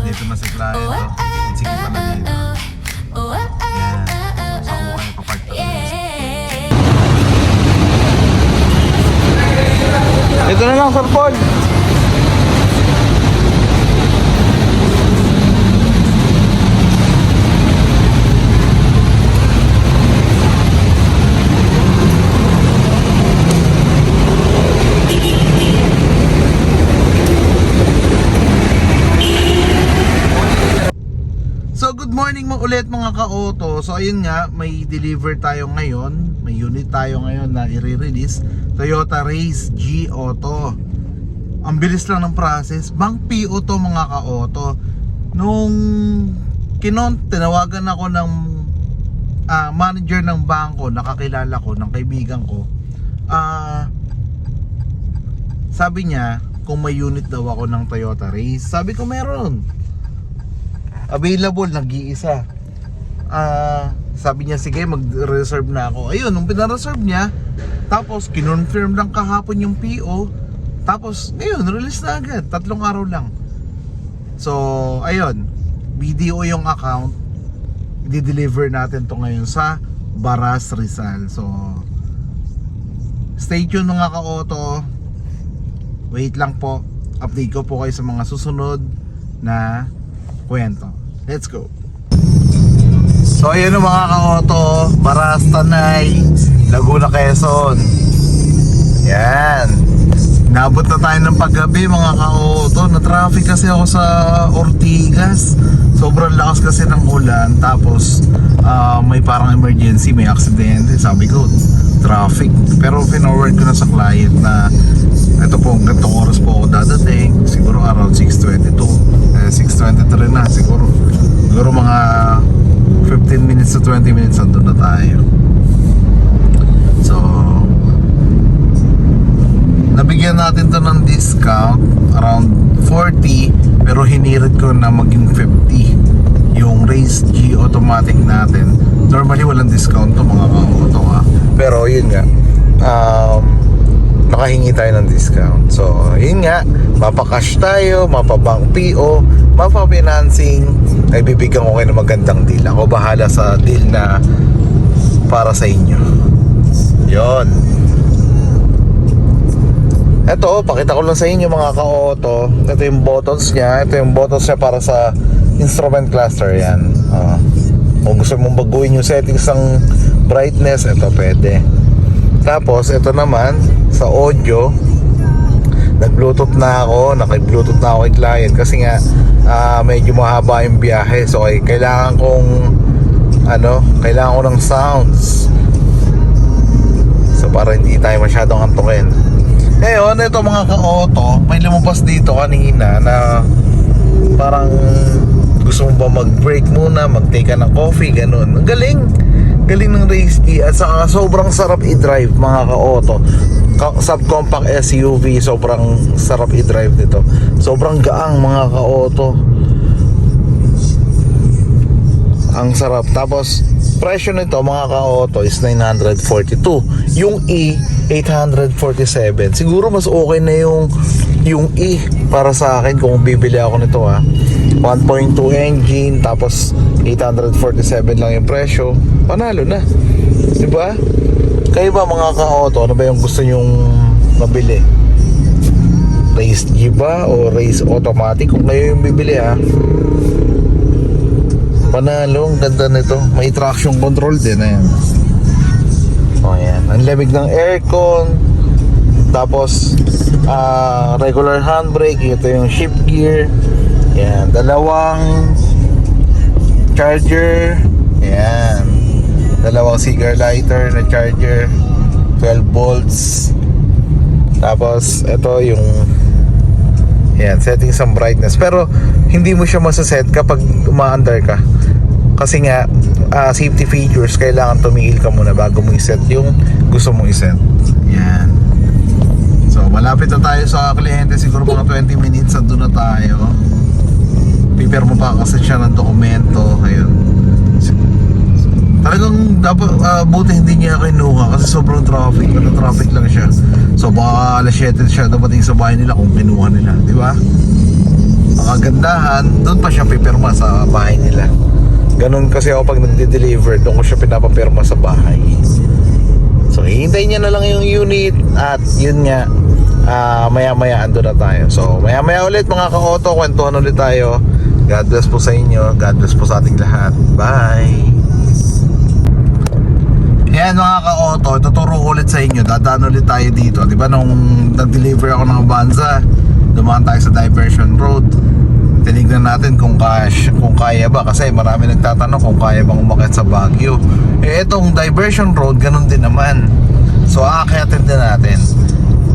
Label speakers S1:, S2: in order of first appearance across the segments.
S1: nandito na si client. Sige pa na dito. Yan. So, kung kayo papark to. Ito na lang, Sir Paul. So good morning mo ulit mga ka-auto. So ayun nga, may deliver tayo ngayon. May unit tayo ngayon na i-release. Toyota Race G Auto. Ang bilis lang ng process. Bank PO to mga ka-auto. Nung tinawagan ako ng manager ng bangko, nakakilala ko, ng kaibigan ko. Sabi niya kung may unit daw ako ng Toyota Race. Sabi ko meron. Available, nag-iisa. Sabi niya sige, mag-reserve na ako. Ayun, nung pina-reserve niya, tapos kinonfirm lang kahapon yung PO. Tapos ayun, release na agad, 3 araw lang. So ayun, BDO yung account. I-deliver natin to ngayon sa Baras, Rizal. So stay tuned mga ka-auto. Wait lang po, update ko po kayo sa mga susunod na kwento. Let's go. So ayun ang mga ka-auto, Baras, Tanay, Laguna, Quezon. Yan. Nabot na tayo ng paggabi mga ka-auto. Na-traffic kasi ako sa Ortigas. Sobrang lakas kasi ng ulan. Tapos may parang emergency, may aksidente. Sabi ko, traffic. Pero pinorward ko na sa client na ito po, ganitong oras po ako dadating. Siguro around 6:22, 6:23 na siguro. Siguro mga 15 minutes to 20 minutes andun na tayo. So nabigyan natin to ng discount around 40, pero hinirit ko na maging 50 yung Race G automatic natin. Normally walang discount to mga ka-auto ha, pero yun nga, nakahingi tayo ng discount. So yun nga, mapakash tayo, mapabank PO, mapapinancing, ay bibigyan ko kayo ng magandang deal. Ako bahala sa deal na para sa inyo. Yon. Ito, pakita ko lang sa inyo mga ka-auto. Ito yung buttons niya. Ito yung buttons niya para sa instrument cluster. Yan. Kung gusto mong baguhin yung settings ng brightness, ito pwede. Tapos ito naman sa audio, nag-bluetooth na ako, naka-bluetooth na ako kay client kasi nga medyo mahaba yung biyahe. So kailangan ko ng sounds. So para hindi tayo masyadong antukin. Ngayon, ito mga ka-auto, may lumabas dito kanina na parang gusto mo ba mag-break muna, mag-take ka ng coffee, ganun. Ang galing ng Race G at saka sobrang sarap i-drive mga ka-auto. Subcompact SUV, sobrang sarap i-drive nito. Sobrang gaang mga ka-auto. Ang sarap. Tapos presyo nito mga ka-auto is 942. Yung E 847. Siguro mas okay na yung E para sa akin kung bibili ako nito ha. 1.2 engine, tapos 847 lang yung presyo. Panalo na, diba? Kayo ba mga ka-auto, ano ba yung gusto nyong mabili? Race G ba o Race Automatic? Kung kayo yung bibili ha, panalo, ang ganda nito. May traction control din, ayan. O yan, ang lamig ng aircon. Tapos regular handbrake. Ito yung shift gear. Yan, dalawang charger. Yan, dalawang cigar lighter na charger, 12 volts. Tapos ito yung yan, settings ng brightness. Pero hindi mo siya masaset kapag uma-under ka. Kasi nga safety features, kailangan tumigil ka muna bago mo iset yung gusto mong iset. Yan. So malapit na tayo sa kliyente. Siguro mga 20 minutes andun na tayo. Prepare mo pa kasi siya ng dokumento. Ayun. Talagang dapat buti hindi niya kinuha kasi sobrang traffic. Pero traffic lang siya. So baka alas 7 siya dapating sa bahay nila kung kinuha nila, di ba? Baka gandahan, doon pa siya pipirma sa bahay nila. Ganun kasi ako pag nagde-deliver, doon ko siya pinapapirma sa bahay. So hihintayin niya na lang yung unit at yun nga, maya-maya ando na tayo. So maya-maya ulit mga ka-auto, kwentuhan ulit tayo. God bless po sa inyo, God bless po sa ating lahat. Bye! Yan mga ka-auto, tuturo ko ulit sa inyo. Dadaan ulit tayo dito. Di ba nung nag-deliver ako ng Avanza, dumaan tayo sa diversion road. Tinignan natin kung kaya ba, kasi marami nagtatanong kung kaya bang umakyat sa Baguio. Eh itong diversion road, ganun din naman. So aakyatin din natin.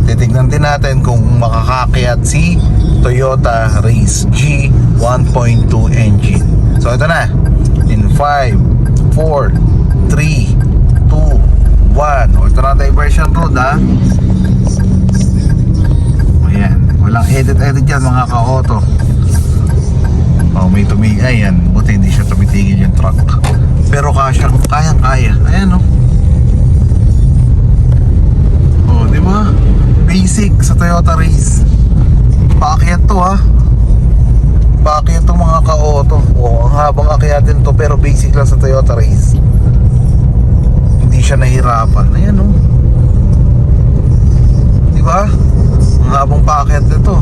S1: Titignan din natin kung makakakyat si Toyota Race G 1.2 engine. So ito na. In 5, 4, 3, 2, 1. O ito na diversion road ha. Ayan. Walang edit dyan mga ka-auto. Oh, may ayan, buti hindi siya tumitigil yung truck. Pero kayang-kaya. Ayan, oh. Oh, di ba? Basic sa Toyota Race. Paakyat to, ha. Paakyat to mga ka-auto. Oh, ang habang akyatin to, pero basic lang sa Toyota Race. Hindi siya nahirapan. Ayan, oh. Di ba? Ang habang paakyat nito.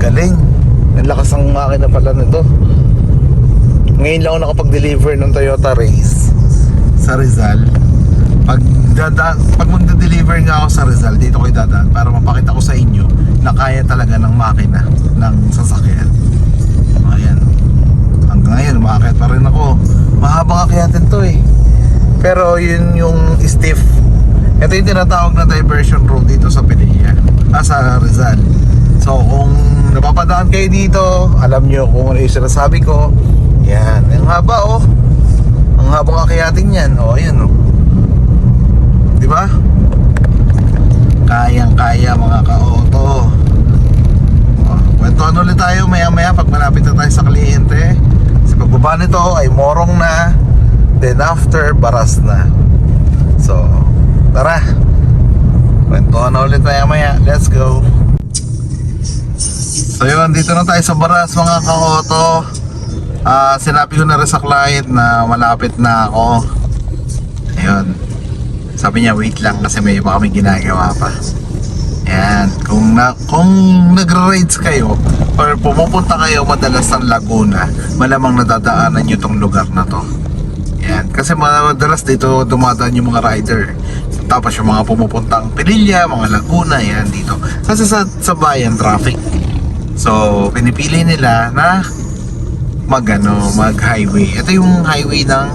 S1: Galing. Ang lakas ng makina pala nito. Ngayon lang ako nakapag-deliver ng Toyota Race sa Rizal. Pag magde-deliver nga ako sa Rizal, dito ko dadaan para mapakita ko sa inyo na kaya talaga ng makina ng sasakyan. Ayan. Hanggang ngayon, umakyat pa rin ako. Mahabang akyatin to eh. Pero yun yung stiff. Ito yung tinatawag na diversion road dito sa Pinilla, sa Rizal. So kung napapadaan kayo dito, alam nyo kung ano yung sinasabi ko. Yan, ang haba oh. Ang habang akyatin yan. Oh, ayan oh. Diba? Kayang-kaya mga ka-auto. Oh, kwentuhan ulit tayo maya-maya pag malapit na tayo sa kliyente. Kasi pagbaba nito ay morong na. Then after, baras na. So, tara. Kwentuhan na ulit maya-maya. Let's go. So yun, dito na tayo sa baras mga ka-auto. Sinabi ko na rin sa client na malapit na ako. Ayun. Sabi niya wait lang kasi may iba kami ginagawa pa. Ayan. Kung nag-rides kayo or pumupunta kayo madalas ng Laguna, malamang nadadaanan nyo tong lugar na to. Ayan. Kasi madalas dito dumadaan yung mga rider. Tapos yung mga pumupuntang Pinilla, mga Laguna, yan dito. Kasi sa bayan, traffic. So, pinipili nila na mag-highway. Ito yung highway ng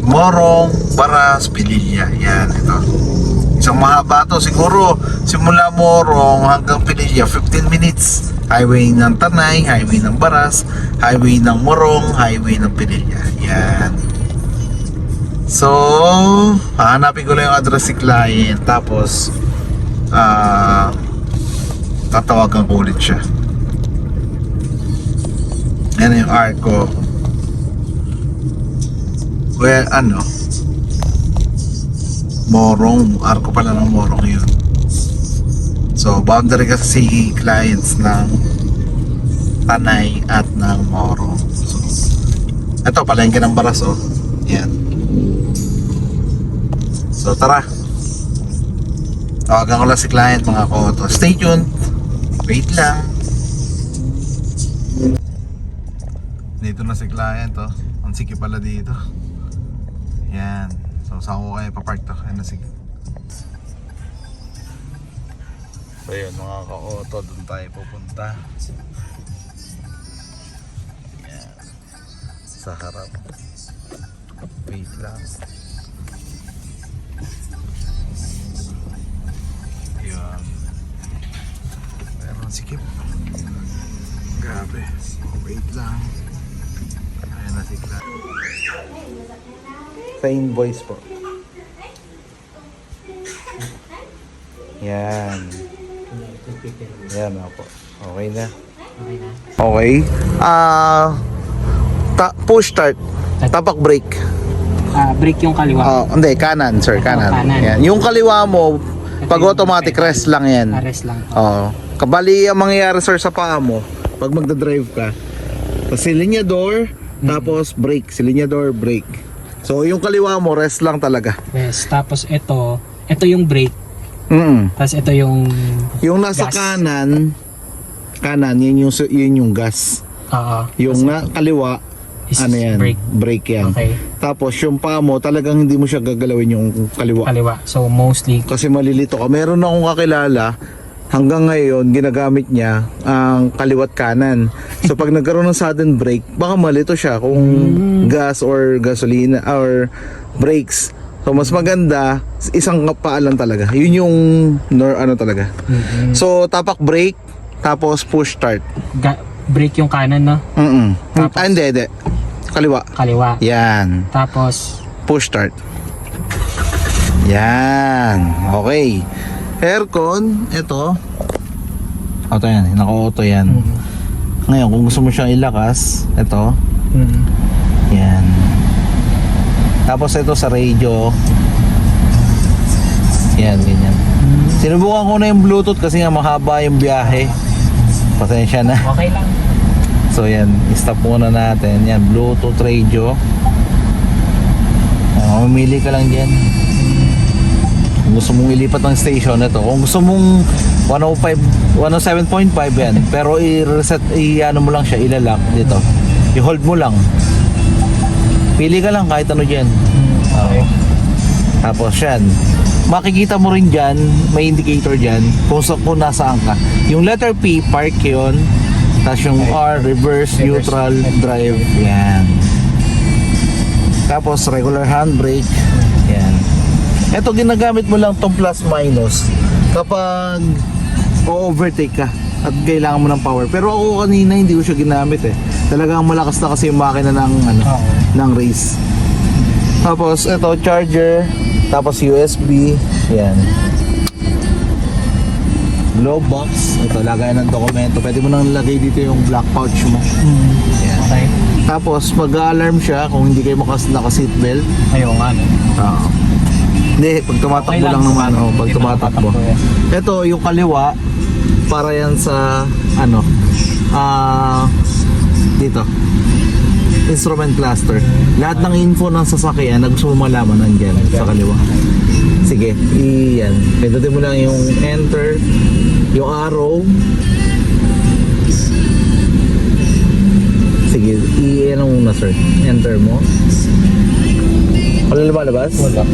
S1: Morong, Baras, Pinilla. Yan, ito. Isang mahaba to. Siguro, simula Morong hanggang Pinilla, 15 minutes. Highway ng Tanay, highway ng Baras, highway ng Morong, highway ng Pinilla. Yan. So, hahanapin ko lang yung address si client. Tapos, tatawagan ko ulit siya. Yan yung arco. Well, Morong. Arco pala ng Morong yun. So, boundary kasi clients ng Tanay at ng Morong. So, ito, palengke ng Baras, oh. Yan. So, tara. Tawagan ko lang si client mga ka-auto. Stay tuned. Wait lang. Dito na si client oh. Ang siki pala dito. Yan. So saan ko kayo papark to? Ayan na sige. So yun mga ka-auto, doon tayo pupunta. Yan. Sa harap. Wait lang. Yan. Meron sikip. Grabe. Wait lang. Ayan na si Clark. Sa invoice po. Yan. Yan na po. Okay na. Okay. Push start. Tapak brake.
S2: Brake yung kaliwa.
S1: Hindi, kanan sir, kanan.
S2: Kanan.
S1: Yan. Yung kaliwa mo, pag automatic rest lang yan.
S2: Rest lang.
S1: Oo. Kabali ang mangyayari sir sa paa mo pag magdadrive ka. Silinyador, tapos brake. Silinyador, brake. So yung kaliwa mo, rest lang talaga.
S2: Yes, tapos ito yung brake. Tapos ito yung
S1: Yung nasa
S2: gas.
S1: kanan, yun yung gas.
S2: Oo.
S1: Yung na kaliwa,
S2: Is
S1: ano yan?
S2: brake.
S1: yan.
S2: Okay.
S1: Tapos yung paa mo, talagang hindi mo siya gagalawin yung kaliwa.
S2: Kaliwa. So mostly
S1: Kasi malilito ka. Meron akong kakilala, hanggang ngayon, ginagamit niya ang kaliwat kanan. So pag nagkaroon ng sudden brake, baka malito siya kung gas or gasolina or brakes. So mas maganda, isang paa lang talaga. Yun yung ano talaga. So tapak brake, tapos push start.
S2: brake yung kanan, no?
S1: Tapos, hindi. Kaliwa.
S2: Kaliwa.
S1: Yan.
S2: Tapos
S1: Push start. Yan. Okay. Aircon, ito. Auto yan. Naka-auto yan. Ngayon, kung gusto mo siyang ilakas, ito. Yan. Tapos ito sa radio. Yan, ganyan. Sinubukan ko na yung Bluetooth kasi nga mahaba yung biyahe. Pasensya na.
S2: okay lang.
S1: So yan, stop muna natin. Yan, Bluetooth radio. Mamili ka lang dyan. Kung gusto mong ilipat ng station, ito. Kung gusto mong 107.5 yan. Pero i-reset, i-ano mo lang siya, ilalock dito. I-hold mo lang. Pili ka lang kahit ano dyan.
S2: Okay.
S1: Tapos yan. Makikita mo rin dyan, may indicator dyan kung nasaan ka. Yung letter P, park yun. Tapos yung R, reverse, neutral, drive. Yan. Tapos regular handbrake. Yan. Ito ginagamit mo lang tong plus minus kapag o-overtake ka at kailangan mo ng power. Pero ako kanina hindi ko siya ginamit eh. Talagang malakas na kasi yung makina ng ng race. Tapos ito charger, tapos USB. Yan. Glove box. Ito, lagayan ng dokumento. Pwede mo nang lagay dito yung black pouch mo. Yan.
S2: Okay.
S1: Tapos mag-alarm siya kung hindi kayo naka-seatbelt.
S2: Ayaw nga, no?
S1: Oo. Hindi, pag tumatakbo
S2: Okay lang.
S1: lang naman. Oh, pag
S2: Hindi
S1: tumatakbo.
S2: tumatakbo yan.
S1: Ito, yung kaliwa, para yan sa, dito. Instrument cluster. Lahat ng info ng sasakyan na gusto mo malaman nandyan sa kaliwa. Sige, iyan. Pindutin mo lang yung enter, yung arrow. Sige, i-ano muna sir. Enter mo. Wala lumalabas?
S2: Wala.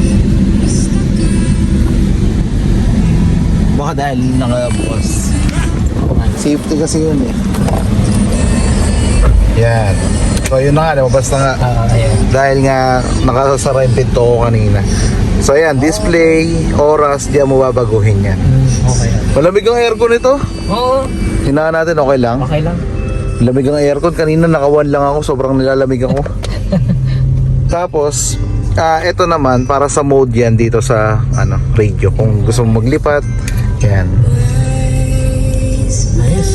S1: Baka dahil nakabukas. Safety kasi yun eh. Yan. So yun na nga, lumabas na nga.
S2: Ayan.
S1: Dahil nga nakasara yung pinto ko kanina. So ayan, display, oras, diyan mo babaguhin yan.
S2: Okay lang.
S1: Malamig ang aircon ito.
S2: Oo.
S1: Hinaan natin, okay lang.
S2: Okay lang.
S1: Lamig ang aircon. Kanina naka-1 lang ako, sobrang nilalamig ako. Tapos, ito naman, para sa mode yan dito sa radio. Kung gusto mo maglipat, yan.
S2: Ayos.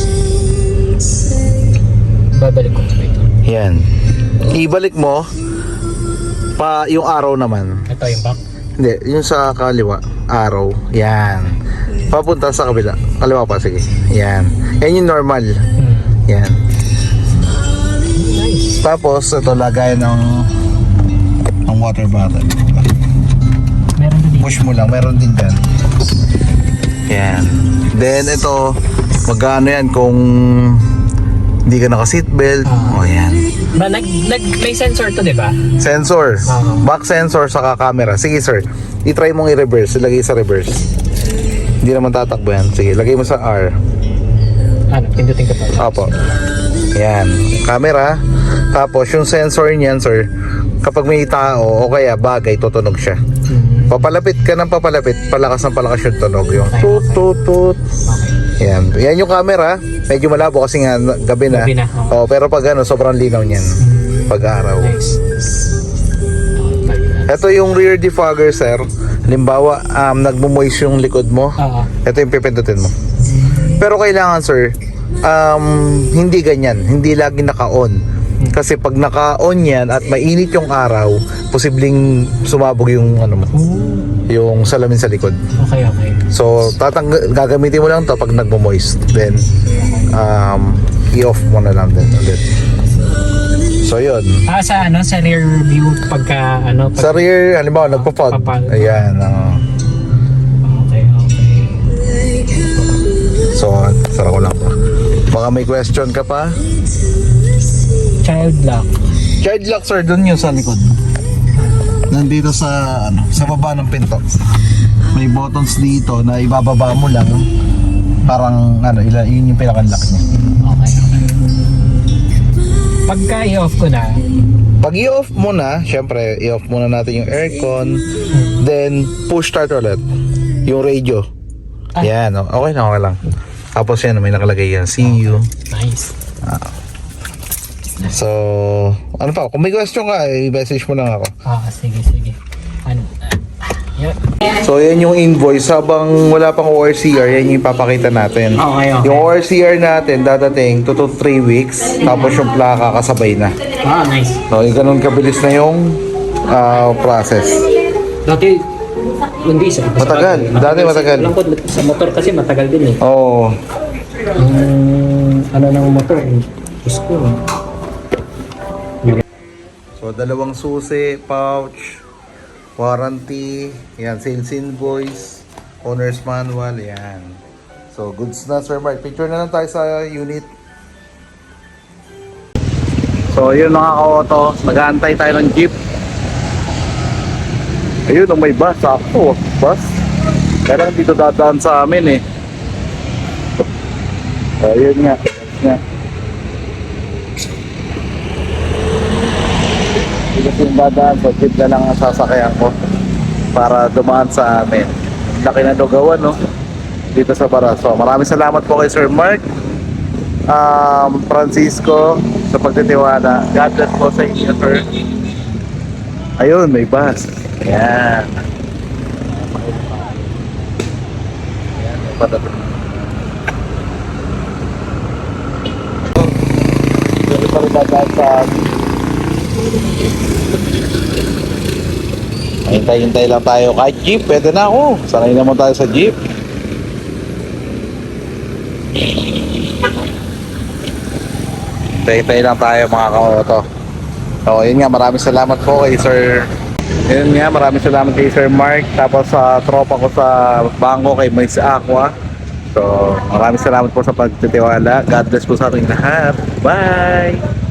S2: Babalik ko ito.
S1: Yan. Ibalik mo, pa yung arrow naman.
S2: Ito yung back.
S1: Hindi, yung sa kaliwa, arrow. Yan. Papunta sa kabila. Kaliwa pa, sige. Yan. Yan yung normal. Yan.
S2: Nice.
S1: Tapos, ito lagay ng water bottle.
S2: Meron din.
S1: Push mo lang, meron din dyan. Yan. Then, ito, magkano yan kung hindi ka naka-seatbelt. O, yan.
S2: May sensor to, di ba?
S1: Sensor. Back sensor saka camera. Sige, sir. I-try mong i-reverse. Ilagay sa reverse. Hindi naman tatakbo yan. Sige, lagay mo sa R.
S2: Ano, pindutin ko pa.
S1: Opo. Yan. Camera. Tapos yung sensor niyan, sir, kapag may tao o kaya bagay, tutunog siya. Papalapit ka ng papalapit, palakas ng palakas yung tunog. Yung tut tut tut.
S2: Okay.
S1: Yan. Yan yung camera. Medyo malabo kasi nga gabi na.
S2: Gabi na,
S1: Oh, pero pag sobrang linaw niyan. Pag araw.
S2: Nice.
S1: Ito yung rear defogger, sir. Halimbawa, nagmo-moist yung likod mo.
S2: Oo.
S1: Ito yung pipindutin mo. Pero kailangan, sir, hindi ganyan. Hindi lagi naka-on. Kasi pag naka-on yan at mainit yung araw, posibleng sumabog yung mo. yung salamin sa likod.
S2: Okay, okay.
S1: So, gagamitin mo lang to pag nagmo-moist. Then, i-off mo na lang din ulit. So, yun.
S2: Sa ano, sa rear view pagka ano,
S1: Sa rear, halimbawa, nagpo-fog. Ayan,
S2: Okay, okay.
S1: So, sara ko lang pa. Baka may question ka pa?
S2: Child lock.
S1: Child lock, sir, dun yun sa likod. Nandito sa, sa baba ng pinto. May buttons dito na ibababa mo lang. Parang, yun yung pinaka-lock niya.
S2: Okay, okay. Pagka i-off ko na,
S1: Pag i-off mo na, syempre, i-off muna natin yung aircon. Then, push start ulit. Yung radio. Yan, okay na, okay lang. Tapos yan, may nakalagay yan. See you.
S2: nice.
S1: So, ano pa? Kung may question ka, i-message mo lang ako.
S2: Sige, sige. Ano? Yun.
S1: So, yan yung invoice. Habang wala pang ORCR, yan yung ipapakita natin.
S2: Okay, okay.
S1: Yung ORCR natin, dadating 2 to 3 weeks. Tapos yung plaka kasabay na.
S2: Nice.
S1: So, yung ganun kabilis na yung process.
S2: Dati, hindi sa
S1: Matagal. Dati matagal.
S2: Alam ko, sa motor kasi matagal din eh.
S1: Oo.
S2: Ano ng motor eh. Diyos ko.
S1: So, dalawang susi, pouch, warranty, yan, sales invoice, owner's manual, yan. So, goods na, Sir Mark. Picture na lang tayo sa unit. So, yun mga ka-auto, nag-aantay tayo ng jeep. Ayun, may bus, ako, bus. Kaya lang dito dadaan sa amin eh. Ayun nga, nga. Kasi yung dadaan, so jeep na lang ang sasakyan ko para dumaan sa amin. Laki na lugawan, no? Dito sa Baraso. Maraming salamat po kay Sir Mark Francisco sa pagtitiwala. God bless po sa inyo, sir. Ayun, may bus. Ayan. Ayan, may patatin. Dito pa rin dadaan sa hintay-hintay lang tayo. Kahit jeep, pwede na ako. Sanay naman tayo sa jeep. Hintay-hintay lang tayo mga ka-auto. So, yun nga, maraming salamat po kay Sir. Yun nga, maraming salamat kay Sir Mark. Tapos sa tropa ko sa bangko kay Miss Aqua. So, maraming salamat po sa pagtitiwala. God bless po sa ating lahat. Bye!